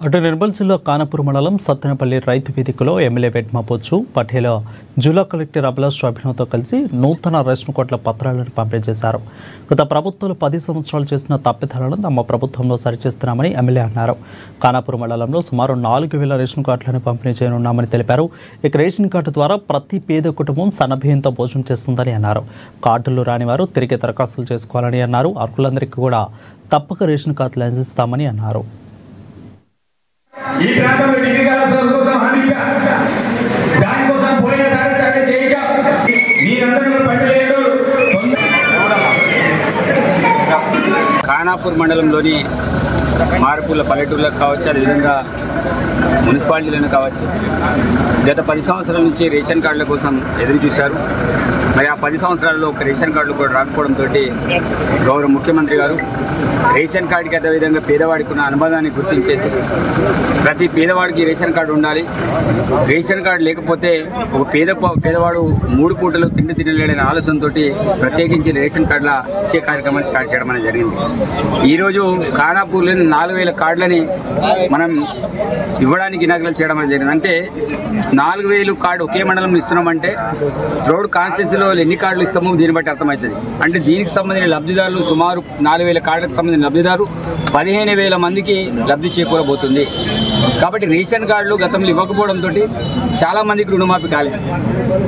అటు నిర్మల్ జిల్లా కానపూర్ మండలం సత్తెనపల్లి రైతు వేదికలో ఎమ్మెల్యే వెడ్మబొచ్చు పటేల్ జిల్లా కలెక్టర్ అభిలాష్ అభినవ్తో కలిసి నూతన రేషన్ కార్డుల పత్రాలను పంపిణీ చేశారు. గత ప్రభుత్వాలు 10 సంవత్సరాలు చేసిన తప్పిదాలను తమ ప్రభుత్వంలో సరిచేస్తున్నామని ఎమ్మెల్యే అన్నారు. కానపూర్ మండలంలో సుమారు 4,000 రేషన్ కార్డులను పంపిణీ చేయనున్నామని తెలిపారు. ఇక రేషన్ కార్డు ద్వారా ప్రతి పేద కుటుంబం సన్నబియ్యంతో భోజనం చేస్తుందని అన్నారు. కార్డులు రాని వారు తిరిగి దరఖాస్తులు చేసుకోవాలని అన్నారు. అర్హులందరికీ కూడా తప్పక రేషన్ కార్డులు అందిస్తామని అన్నారు. ఈ ప్రాంతంలో డిగ్రీ కళాశాల కోసం హామీచా దానికోసం పోయినసారి సర్వే చేయించా మీరందరూ పట్టలేదు. ఖానాపూర్ మండలంలోని మార్పుల పల్లెటూళ్ళకు కావచ్చు, అదేవిధంగా మున్సిపాలిటీలను కావచ్చు, గత 10 సంవత్సరాల నుంచి రేషన్ కార్డుల కోసం ఎదురు చూశారు. మరి ఆ 10 సంవత్సరాల్లో ఒక రేషన్ కార్డులు కూడా రాకపోవడంతో గౌరవ ముఖ్యమంత్రి గారు రేషన్ కార్డుకి అదేవిధంగా పేదవాడికి ఉన్న అనుబంధాన్ని గుర్తించేసి ప్రతి పేదవాడికి రేషన్ కార్డు ఉండాలి, రేషన్ కార్డు లేకపోతే ఒక పేదవాడు 3 పూటలు తిండి తినలేడనే ఆలోచనతో ప్రత్యేకించి రేషన్ కార్డుల ఇచ్చే కార్యక్రమాన్ని స్టార్ట్ చేయడం అనేది జరిగింది. ఈరోజు ఖానాపూర్లోని 4,000 కార్డులని మనం ఇవ్వడానికి ఇనాగ్రేట్ చేయడం అనేది జరిగింది. అంటే 4,000 కార్డు ఒకే మండలంలో ఇస్తున్నామంటే రోడ్ కాన్స్టిట్యూన్సీలో ఎన్ని కార్డులు ఇస్తామో దీన్ని బట్టి అర్థమవుతుంది. అంటే దీనికి సంబంధించిన లబ్ధిదారులు సుమారు 4,000 కార్డులకు సంబంధించిన లబ్ధిదారు 15,000 మందికి లబ్ధి చేకూరబోతుంది. కాబట్టి రేషన్ కార్డులు గతంలో ఇవ్వకపోవడంతో చాలామందికి రుణమాఫీ కాలేదు,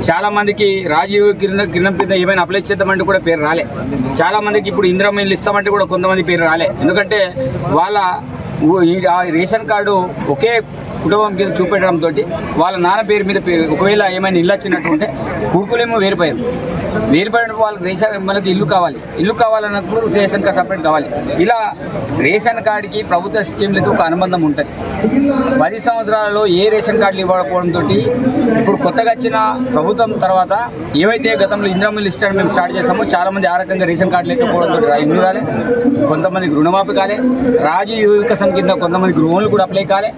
చాలామందికి రాజీవ్ కిరణం కింద ఏమైనా అప్లై చేద్దామంటే కూడా పేరు రాలే, చాలామందికి ఇప్పుడు ఇందిరమ్మ ఇల్లు ఇస్తామంటే కూడా కొంతమంది పేరు రాలే. ఎందుకంటే వాళ్ళ రేషన్ కార్డు ఒకే కుటుంబం కింద చూపెట్టడంతో వాళ్ళ నాన్న పేరు మీద ఒకవేళ ఏమైనా ఇల్లు వచ్చినట్టు ఉంటే కొడుకులేమో వేరుపడిన వాళ్ళకి రేషన్ మనకి ఇల్లు కావాలన్నప్పుడు రేషన్ కార్డు సపరేట్ కావాలి. ఇలా రేషన్ కార్డుకి ప్రభుత్వ స్కీమ్లకి ఒక అనుబంధం ఉంటుంది. 10 సంవత్సరాలలో ఏ రేషన్ కార్డులు ఇవ్వకపోవడంతో ఇప్పుడు కొత్తగా వచ్చిన ప్రభుత్వం తర్వాత ఏవైతే గతంలో ఇందిరమ్మ లిస్ట్ అని మేము స్టార్ట్ చేసామో చాలామంది ఆ రకంగా రేషన్ కార్డు లేకపోవడంతో ఇల్లు రాలే, కొంతమందికి రుణమాఫీ కాలే, రాజీవ్ యువకసం కింద కొంతమందికి లోన్లు కూడా అప్లై కాలే.